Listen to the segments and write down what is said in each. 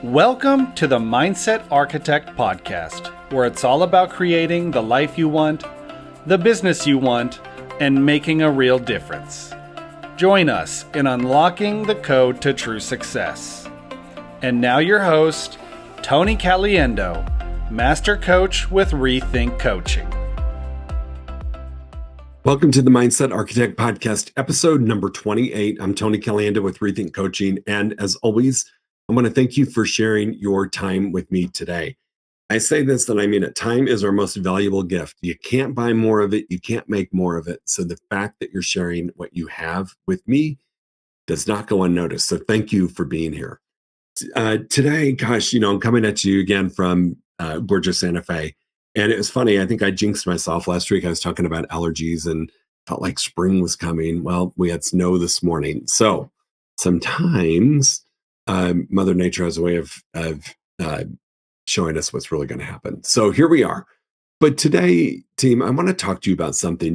Welcome to the Mindset Architect Podcast, where it's all about creating the life you want, the business you want, and making a real difference. Join us in unlocking the code to true success. And now your host, Tony Caliendo, Master Coach with rETHINK Coaching. Welcome to the Mindset Architect Podcast, episode number 28. I'm Tony Caliendo with rETHINK Coaching. And as always, I want to thank you for sharing your time with me today. I say this and I mean it. Time is our most valuable gift. You can't buy more of it. You can't make more of it. So the fact that you're sharing what you have with me does not go unnoticed. So thank you for being here. Today, gosh, I'm coming at you again from gorgeous Santa Fe. And it was funny. I think I jinxed myself last week. I was talking about allergies and felt like spring was coming. Well, we had snow this morning. So sometimes Mother Nature has a way of showing us what's really going to happen. So here we are. But today, team, I want to talk to you about something.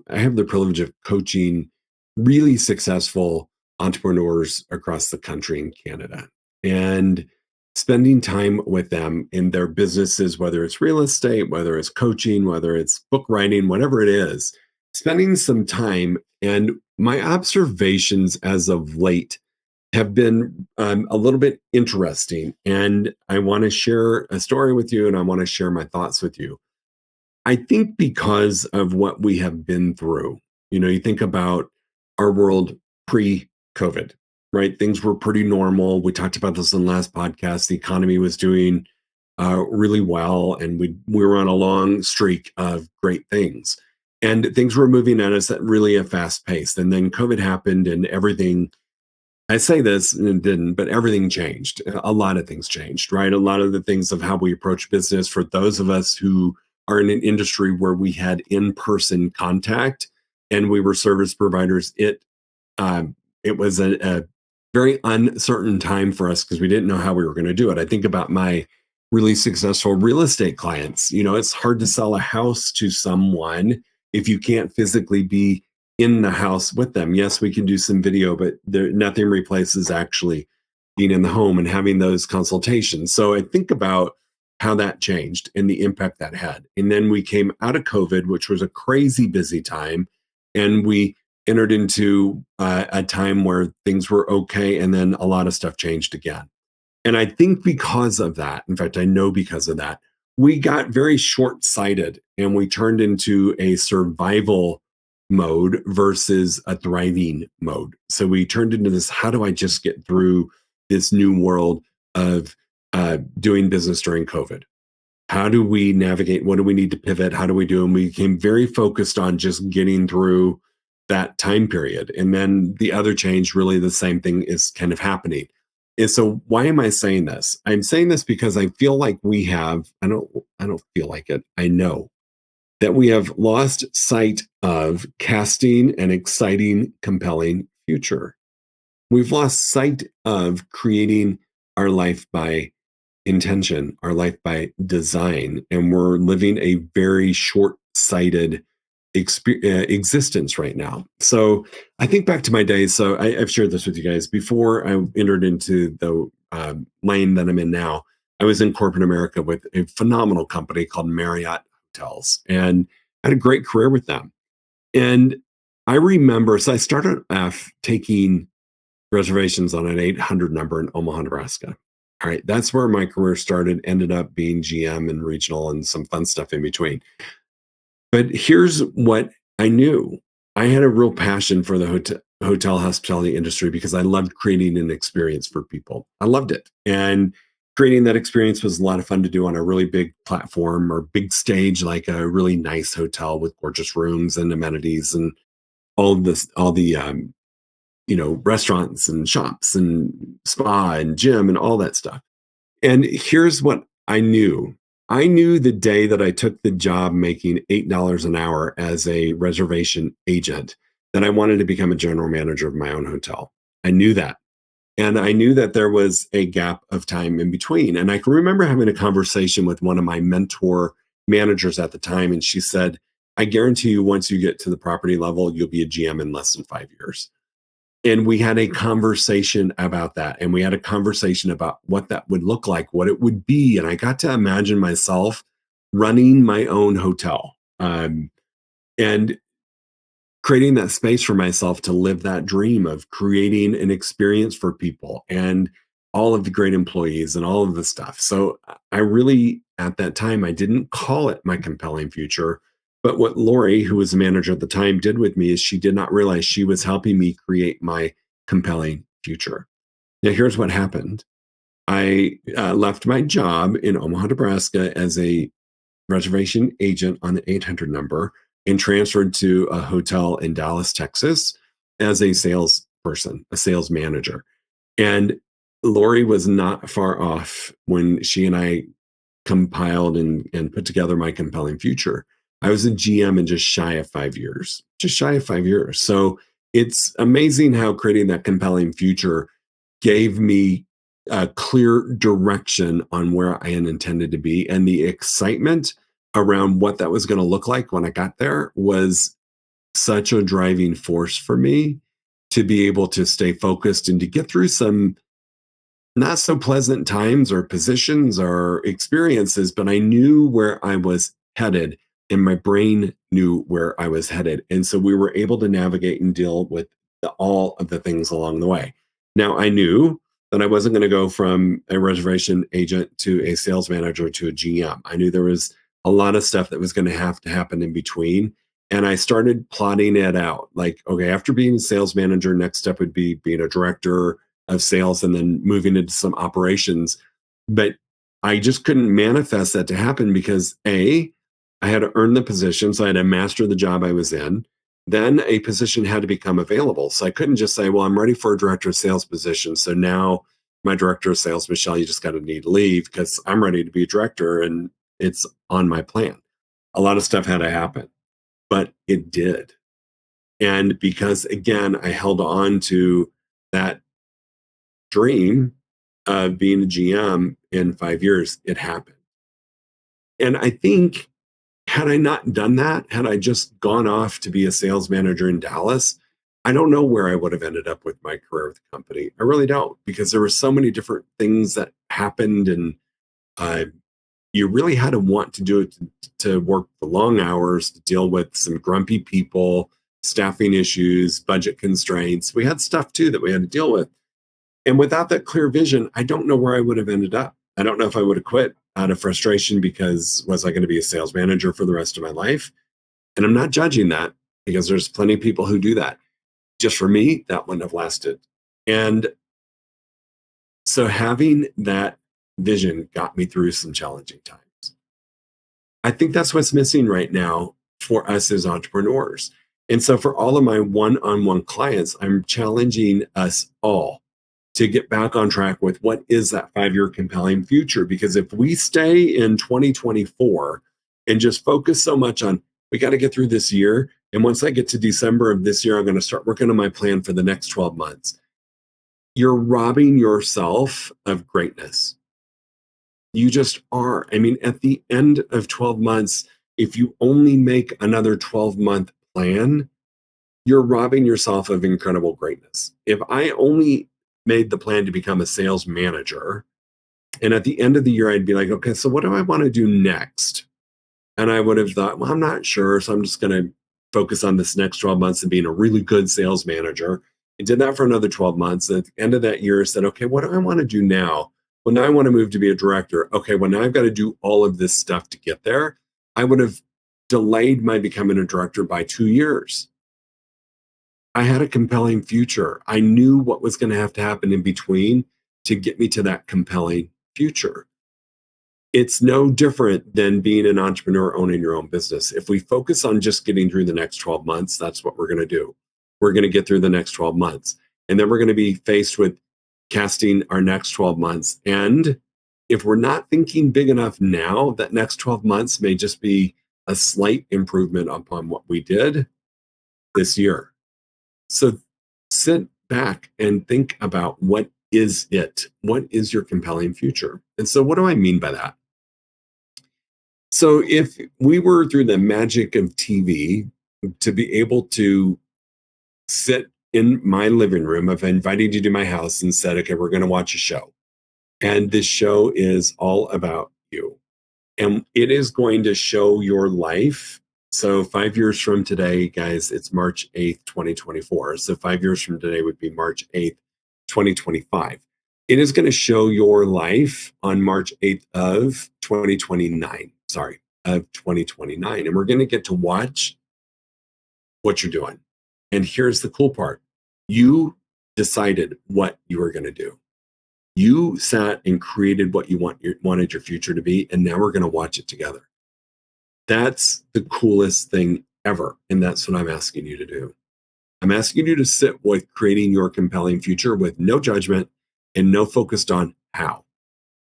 I have the privilege of coaching really successful entrepreneurs across the country in Canada and spending time with them in their businesses, whether it's real estate, whether it's coaching, whether it's book writing, whatever it is, spending some time. And my observations as of late have been a little bit interesting. And I want to share a story with you and I want to share my thoughts with you. I think because of what we have been through, you think about our world pre-COVID, right? Things were pretty normal. We talked about this in the last podcast. The economy was doing really well, and we were on a long streak of great things. And things were moving at us at really a fast pace. And then COVID happened and everything, I say this and it didn't, but everything changed. A lot of things changed, right? A lot of the things of how we approach business for those of us who are in an industry where we had in-person contact and we were service providers. It was a very uncertain time for us because we didn't know how we were going to do it. I think about my really successful real estate clients. It's hard to sell a house to someone if you can't physically be in the house with them. Yes, we can do some video, but nothing replaces actually being in the home and having those consultations. So I think about how that changed and the impact that had. And then we came out of COVID, which was a crazy busy time, and we entered into a time where things were okay, and then a lot of stuff changed again. And I think because of that, in fact, I know because of that, we got very short-sighted and we turned into a survival mode versus a thriving mode. So we turned into this, how do I just get through this new world of doing business during COVID? How do we navigate? What do we need to pivot? How do we do? And we became very focused on just getting through that time period. And then the other change, really the same thing is kind of happening. And so why am I saying this? I'm saying this because I feel like we have, I don't feel like it, I know that we have lost sight of casting an exciting, compelling future. We've lost sight of creating our life by intention, our life by design, and we're living a very short-sighted existence right now. So I think back to my days. So I've shared this with you guys before I entered into the lane that I'm in now. I was in corporate America with a phenomenal company called Marriott Hotels, and I had a great career with them. And I remember, so I started off taking reservations on an 800 number in Omaha, Nebraska. All right, that's where my career started, ended up being GM and regional and some fun stuff in between. But here's what I knew. I had a real passion for the hotel hospitality industry because I loved creating an experience for people. I loved it. And creating that experience was a lot of fun to do on a really big platform or big stage, like a really nice hotel with gorgeous rooms and amenities and all the restaurants and shops and spa and gym and all that stuff. And here's what I knew. I knew the day that I took the job making $8 an hour as a reservation agent that I wanted to become a general manager of my own hotel. I knew that. And I knew that there was a gap of time in between. And I can remember having a conversation with one of my mentor managers at the time. And she said, I guarantee you, once you get to the property level, you'll be a GM in less than 5 years. And we had a conversation about that. And we had a conversation about what that would look like, what it would be. And I got to imagine myself running my own hotel, and creating that space for myself to live that dream of creating an experience for people and all of the great employees and all of the stuff. So I really, at that time, I didn't call it my compelling future. But what Lori, who was the manager at the time, did with me is she did not realize she was helping me create my compelling future. Now, here's what happened. I left my job in Omaha, Nebraska as a reservation agent on the 800 number and transferred to a hotel in Dallas, Texas as a salesperson, a sales manager. And Lori was not far off when she and I compiled and put together my compelling future. I was a GM in just shy of 5 years, just shy of 5 years. So it's amazing how creating that compelling future gave me a clear direction on where I had intended to be. And the excitement around what that was going to look like when I got there was such a driving force for me to be able to stay focused and to get through some not so pleasant times or positions or experiences, but I knew where I was headed and my brain knew where I was headed. And so we were able to navigate and deal with all of the things along the way. Now, I knew that I wasn't going to go from a reservation agent to a sales manager to a GM. I knew there was a lot of stuff that was going to have to happen in between. And I started plotting it out. Like, okay, after being a sales manager, next step would be being a director of sales and then moving into some operations. But I just couldn't manifest that to happen because I had to earn the position. So I had to master the job I was in. Then a position had to become available. So I couldn't just say, well, I'm ready for a director of sales position. So now my director of sales, Michelle, you just got to need to leave because I'm ready to be a director and it's on my plan. A lot of stuff had to happen, but it did. And because again, I held on to that dream of being a GM in 5 years, it happened. And I think had I not done that, had I just gone off to be a sales manager in Dallas, I don't know where I would have ended up with my career with the company. I really don't, because there were so many different things that happened, and uh, you really had to want to do it to work the long hours, to deal with some grumpy people, staffing issues, budget constraints. We had stuff too that we had to deal with. And without that clear vision, I don't know where I would have ended up. I don't know if I would have quit out of frustration because was I going to be a sales manager for the rest of my life? And I'm not judging that because there's plenty of people who do that. Just for me, that wouldn't have lasted. And so having that vision got me through some challenging times. I think that's what's missing right now for us as entrepreneurs. And so for all of my one-on-one clients, I'm challenging us all to get back on track with what is that 5-year compelling future. Because if we stay in 2024 and just focus so much on, we got to get through this year. And once I get to December of this year, I'm going to start working on my plan for the next 12 months. You're robbing yourself of greatness. You just are. I mean, at the end of 12 months, if you only make another 12-month plan, you're robbing yourself of incredible greatness. If I only made the plan to become a sales manager, and at the end of the year, I'd be like, okay, so what do I want to do next? And I would have thought, well, I'm not sure. So I'm just going to focus on this next 12 months and being a really good sales manager. I did that for another 12 months. At the end of that year, I said, okay, what do I want to do now? Well, now I want to move to be a director. Okay, well, now I've got to do all of this stuff to get there. I would have delayed my becoming a director by 2 years. I had a compelling future. I knew what was going to have to happen in between to get me to that compelling future. It's no different than being an entrepreneur owning your own business. If we focus on just getting through the next 12 months, that's what we're going to do. We're going to get through the next 12 months. And then we're going to be faced with casting our next 12 months. And if we're not thinking big enough now, that next 12 months may just be a slight improvement upon what we did this year. So sit back and think about what is it? What is your compelling future? And so what do I mean by that? So if we were through the magic of TV to be able to sit in my living room, I've invited you to my house and said, okay, we're going to watch a show. And this show is all about you. And it is going to show your life. So 5 years from today, guys, it's March 8th, 2024. So 5 years from today would be March 8th, 2025. It is going to show your life on March 8th of 2029. Sorry, of 2029. And we're going to get to watch what you're doing. And here's the cool part. You decided what you were going to do. You sat and created what you wanted your future to be, and now we're going to watch it together. That's the coolest thing ever, and that's what I'm asking you to do. I'm asking you to sit with creating your compelling future with no judgment and no focused on how.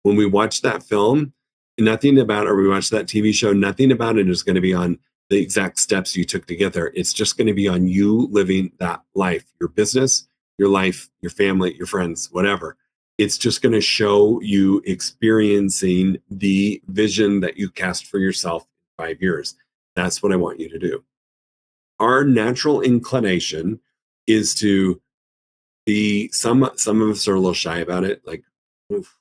When we watch that film, nothing about it, or we watch that TV show, nothing about it is going to be on the exact steps you took to get there. It's just going to be on you living that life, your business, your life, your family, your friends, whatever. It's just going to show you experiencing the vision that you cast for yourself in 5 years. That's what I want you to do. Our natural inclination is to be, some of us are a little shy about it. Like, oof,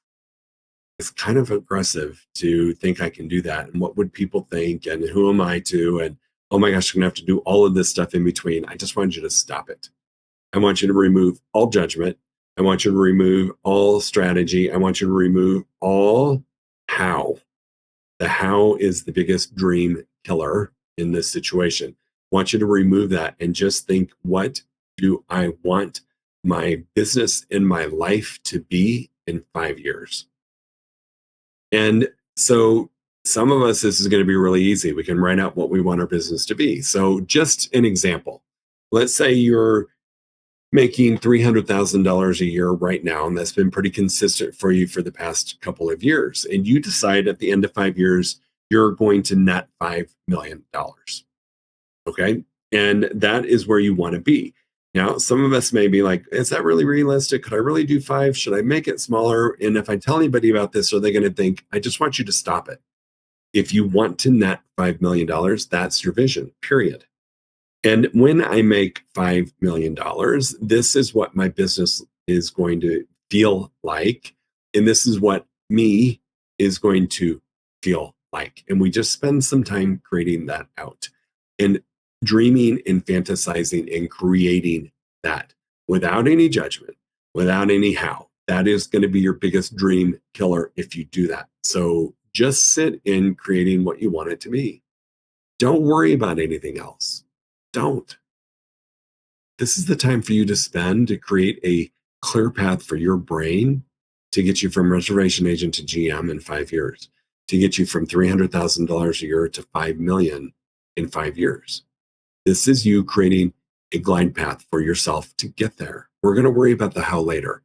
it's kind of aggressive to think I can do that. And what would people think? And who am I to? And oh my gosh, I'm going to have to do all of this stuff in between. I just want you to stop it. I want you to remove all judgment. I want you to remove all strategy. I want you to remove all how. The how is the biggest dream killer in this situation. I want you to remove that and just think, what do I want my business and my life to be in 5 years? And so some of us, this is going to be really easy. We can write out what we want our business to be. So just an example. Let's say you're making $300,000 a year right now, and that's been pretty consistent for you for the past couple of years. And you decide at the end of 5 years, you're going to net $5 million. Okay. And that is where you want to be. Now, some of us may be like, is that really realistic? Could I really do 5? Should I make it smaller? And if I tell anybody about this, are they going to think, I just want you to stop it? If you want to net $5 million, that's your vision, period. And when I make $5 million, this is what my business is going to feel like. And this is what me is going to feel like. And we just spend some time creating that out and dreaming and fantasizing and creating that without any judgment, without any how. That is going to be your biggest dream killer if you do that. So just sit in creating what you want it to be. Don't worry about anything else. Don't. This is the time for you to spend to create a clear path for your brain to get you from reservation agent to GM in 5 years, to get you from $300,000 a year to $5 million in 5 years. This is you creating a glide path for yourself to get there. We're going to worry about the how later.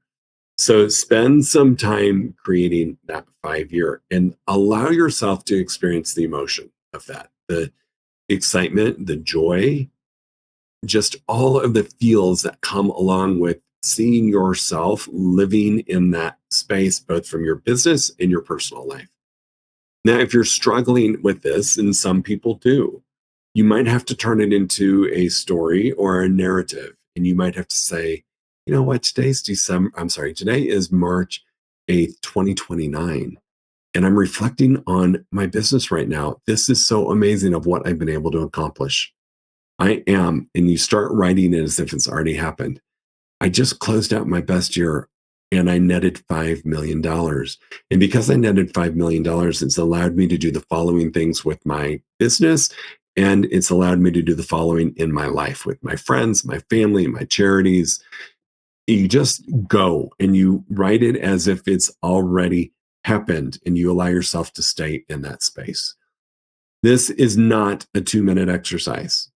So spend some time creating that 5 year and allow yourself to experience the emotion of that, the excitement, the joy, just all of the feels that come along with seeing yourself living in that space, both from your business and your personal life. Now, if you're struggling with this, and some people do, you might have to turn it into a story or a narrative. And you might have to say, you know what, today is March 8th, 2029. And I'm reflecting on my business right now. This is so amazing of what I've been able to accomplish. I am, and you start writing it as if it's already happened. I just closed out my best year and I netted $5 million. And because I netted $5 million, it's allowed me to do the following things with my business. And it's allowed me to do the following in my life with my friends, my family, my charities. You just go and you write it as if it's already happened, and you allow yourself to stay in that space. This is not a 2-minute exercise.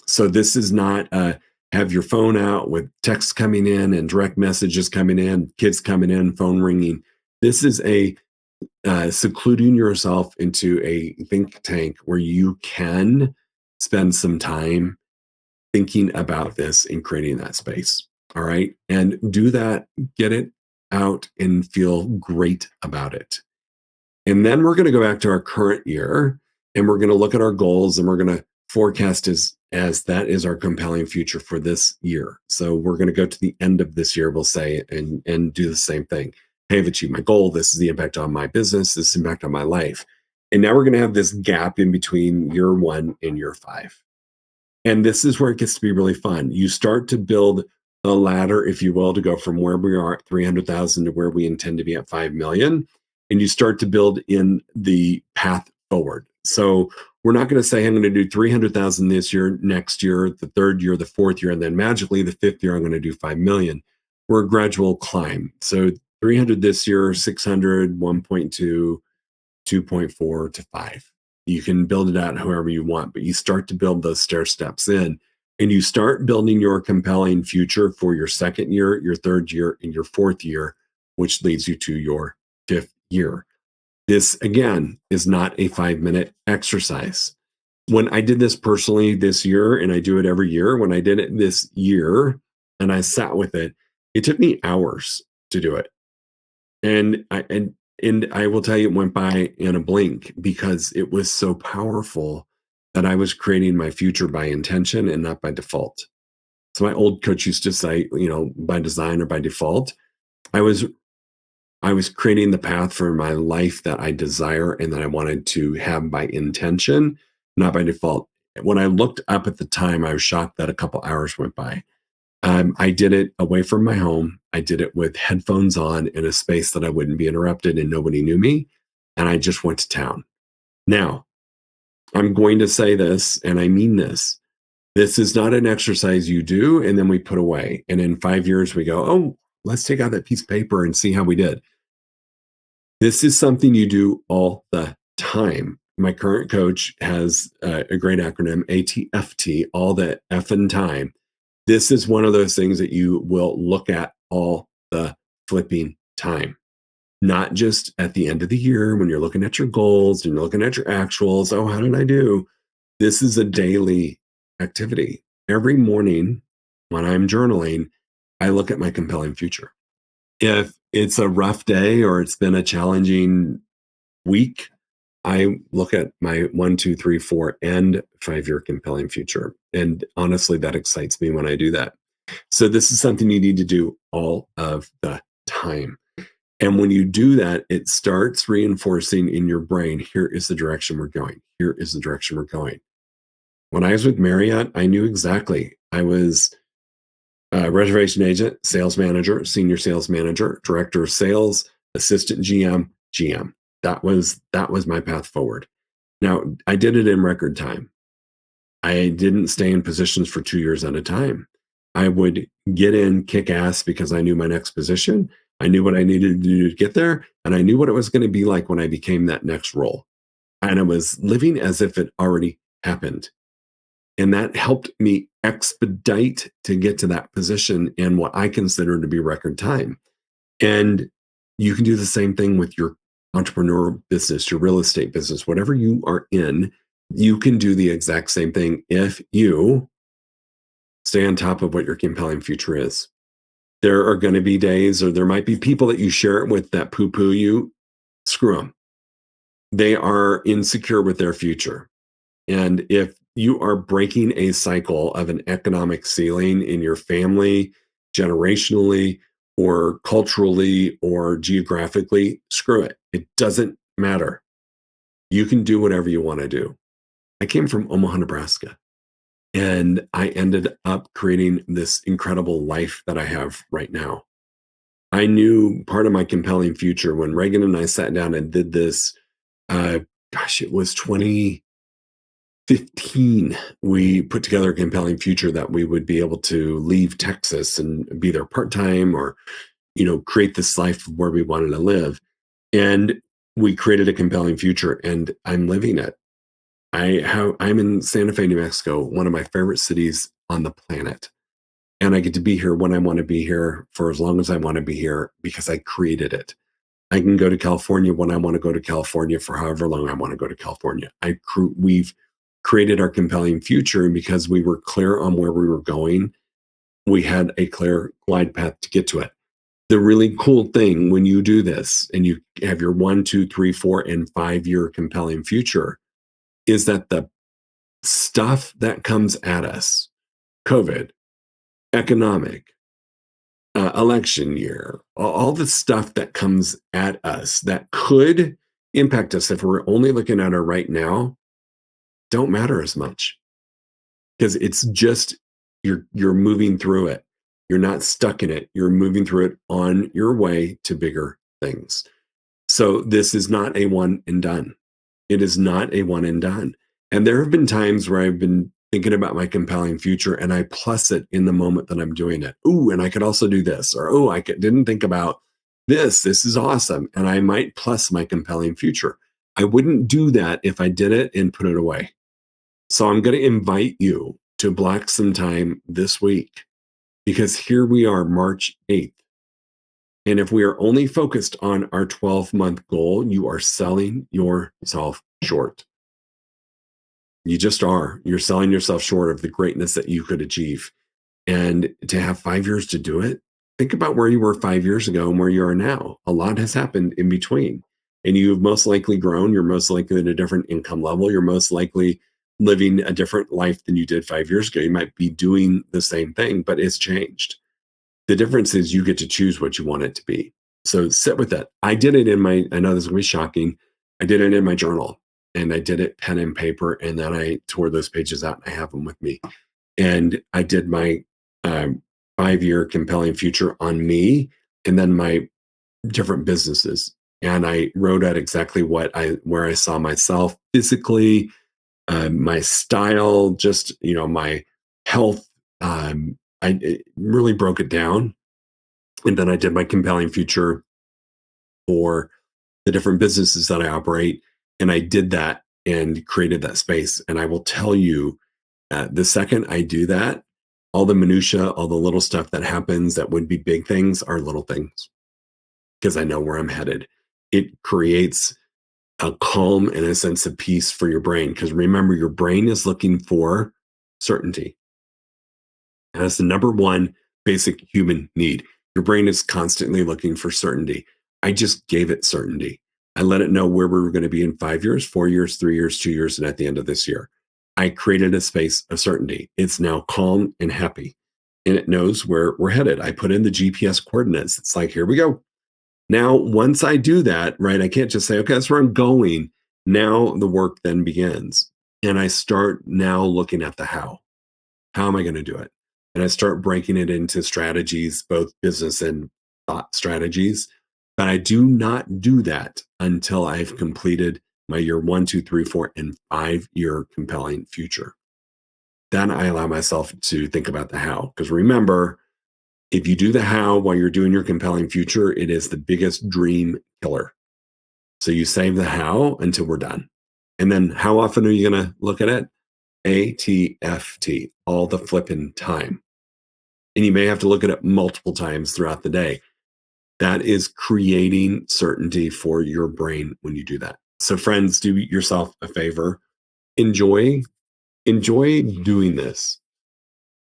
So this is not have your phone out with texts coming in and direct messages coming in, kids coming in, phone ringing. This is a secluding yourself into a think tank where you can spend some time thinking about this and creating that space. All right. And do that, get it out and feel great about it. And then we're going to go back to our current year and we're going to look at our goals and we're going to forecast is as that is our compelling future for this year. So we're going to go to the end of this year, we'll say, and do the same thing. Hey, I've achieved my goal. This is the impact on my business. This is the impact on my life. And now we're going to have this gap in between year 1 and year 5. And this is where it gets to be really fun. You start to build the ladder, if you will, to go from where we are at 300,000 to where we intend to be at 5 million. And you start to build in the path forward. So we're not going to say, I'm going to do 300,000 this year, next year, the third year, the fourth year, and then magically the fifth year, I'm going to do 5 million. We're a gradual climb. So 300 this year, 600, 1.2, 2.4 to 5. You can build it out however you want, but you start to build those stair steps in, and you start building your compelling future for your second year, your third year, and your fourth year, which leads you to your fifth year. This, again, is not a 5-minute exercise. When I did this personally this year, and I do it every year, when I did it this year and I sat with it, it took me hours to do it. And I will tell you, it went by in a blink because it was so powerful that I was creating my future by intention and not by default. So my old coach used to say, by design or by default, I was creating the path for my life that I desire and that I wanted to have by intention, not by default. When I looked up at the time, I was shocked that a couple hours went by. I did it away from my home. I did it with headphones on in a space that I wouldn't be interrupted and nobody knew me. And I just went to town. Now, I'm going to say this, and I mean this. This is not an exercise you do and then we put away. And in 5 years, we go, oh, let's take out that piece of paper and see how we did. This is something you do all the time. My current coach has a great acronym, ATFT, all the effing time. This is one of those things that you will look at all the flipping time. Not just at the end of the year when you're looking at your goals and you're looking at your actuals. Oh, how did I do? This is a daily activity. Every morning when I'm journaling, I look at my compelling future. If it's a rough day or it's been a challenging week, I look at my 1, 2, 3, 4, and 5-year compelling future. And honestly, that excites me when I do that. So this is something you need to do all of the time. And when you do that, it starts reinforcing in your brain, here is the direction we're going. Here is the direction we're going. When I was with Marriott, I knew exactly. I was a reservation agent, sales manager, senior sales manager, director of sales, assistant GM, GM. That was my path forward. Now, I did it in record time. I didn't stay in positions for 2 years at a time. I would get in, kick ass because I knew my next position. I knew what I needed to do to get there, and I knew what it was going to be like when I became that next role. And I was living as if it already happened. And that helped me expedite to get to that position in what I consider to be record time. And you can do the same thing with your entrepreneur business, your real estate business, whatever you are in, you can do the exact same thing if you stay on top of what your compelling future is. There are going to be days, or there might be people that you share it with that poo-poo you. Screw them. They are insecure with their future. And if you are breaking a cycle of an economic ceiling in your family, generationally, or culturally, or geographically, screw it. It doesn't matter. You can do whatever you want to do. I came from Omaha, Nebraska, and I ended up creating this incredible life that I have right now. I knew part of my compelling future when Reagan and I sat down and did this. It was 2015. We put together a compelling future that we would be able to leave Texas and be there part-time, or create this life where we wanted to live. And we created a compelling future, and I'm living it. I'm in Santa Fe, New Mexico, one of my favorite cities on the planet. And I get to be here when I want to be here for as long as I want to be here because I created it. I can go to California when I want to go to California for however long I want to go to California. We've created our compelling future, and because we were clear on where we were going, we had a clear glide path to get to it. The really cool thing when you do this and you have your 1, 2, 3, 4, and 5-year compelling future is that the stuff that comes at us, COVID, economic, election year, all the stuff that comes at us that could impact us if we're only looking at our right now, don't matter as much because it's just you're moving through it. You're not stuck in it. You're moving through it on your way to bigger things. So this is not a one and done. It is not a one and done. And there have been times where I've been thinking about my compelling future and I plus it in the moment that I'm doing it. Ooh, and I could also do this. Or, oh, didn't think about this. This is awesome. And I might plus my compelling future. I wouldn't do that if I did it and put it away. So I'm going to invite you to block some time this week because here we are, March 8th. And if we are only focused on our 12-month goal, you are selling yourself short. You just are. You're selling yourself short of the greatness that you could achieve. And to have 5 years to do it, think about where you were 5 years ago and where you are now. A lot has happened in between. And you've most likely grown. You're most likely at a different income level. You're most likely living a different life than you did 5 years ago. You might be doing the same thing, but it's changed. The difference is you get to choose what you want it to be. So sit with it. I did it I know this is going to be shocking. I did it in my journal and I did it pen and paper. And then I tore those pages out and I have them with me. And I did my 5-year compelling future on me and then my different businesses. And I wrote out exactly where I saw myself physically, my style, just, my health. I really broke it down. And then I did my compelling future for the different businesses that I operate. And I did that and created that space. And I will tell you, the second I do that, all the minutia, all the little stuff that happens that would be big things are little things because I know where I'm headed. It creates a calm and a sense of peace for your brain. Because remember, your brain is looking for certainty. That's the number one basic human need. Your brain is constantly looking for certainty. I just gave it certainty. I let it know where we were going to be in 5 years, 4 years, 3 years, 2 years, and at the end of this year. I created a space of certainty. It's now calm and happy, and it knows where we're headed. I put in the GPS coordinates. It's like, here we go. Now, once I do that, right, I can't just say, okay, that's where I'm going. Now the work then begins. And I start now looking at the how. How am I going to do it? And I start breaking it into strategies, both business and thought strategies. But I do not do that until I've completed my year 1, 2, 3, 4, and 5-year compelling future. Then I allow myself to think about the how. Because remember, if you do the how while you're doing your compelling future, it is the biggest dream killer. So you save the how until we're done. And then how often are you going to look at it? ATFT, all the flipping time. And you may have to look at it multiple times throughout the day. That is creating certainty for your brain when you do that. So friends, do yourself a favor. Enjoy doing this.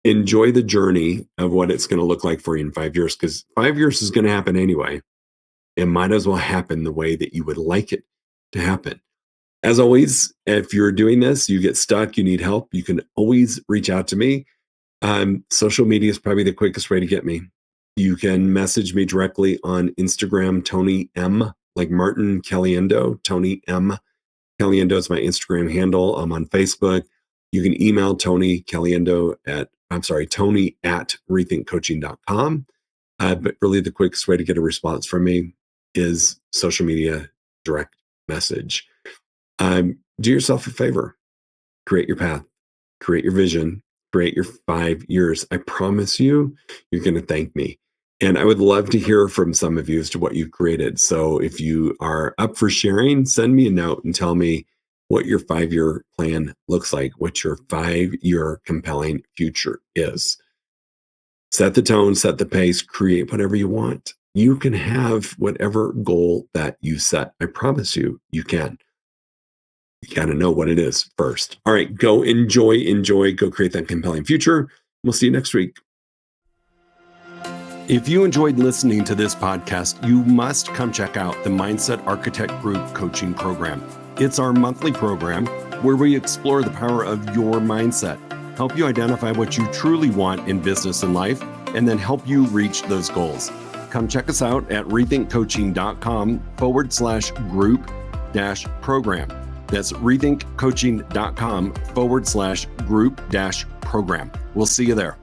Enjoy the journey of what it's going to look like for you in 5 years, because 5 years is going to happen anyway. It might as well happen the way that you would like it to happen. As always, if you're doing this, you get stuck, you need help, you can always reach out to me. Social media is probably the quickest way to get me. You can message me directly on Instagram, Tony M, like Martin Caliendo. Tony M Caliendo is my Instagram handle. I'm on Facebook. You can email Tony at rethinkcoaching.com. But really the quickest way to get a response from me is social media direct message. Do yourself a favor. Create your path. Create your vision. Create your 5 years. I promise you're going to thank me. And I would love to hear from some of you as to what you've created. So if you are up for sharing, send me a note and tell me what your 5-year plan looks like, what your 5-year compelling future is. Set the tone, set the pace, create whatever you want. You can have whatever goal that you set. I promise you can. You got to know what it is first. All right, go enjoy, go create that compelling future. We'll see you next week. If you enjoyed listening to this podcast, you must come check out the Mindset Architect Group Coaching Program. It's our monthly program where we explore the power of your mindset, help you identify what you truly want in business and life, and then help you reach those goals. Come check us out at rethinkcoaching.com/group-program. That's rethinkcoaching.com/group-program. We'll see you there.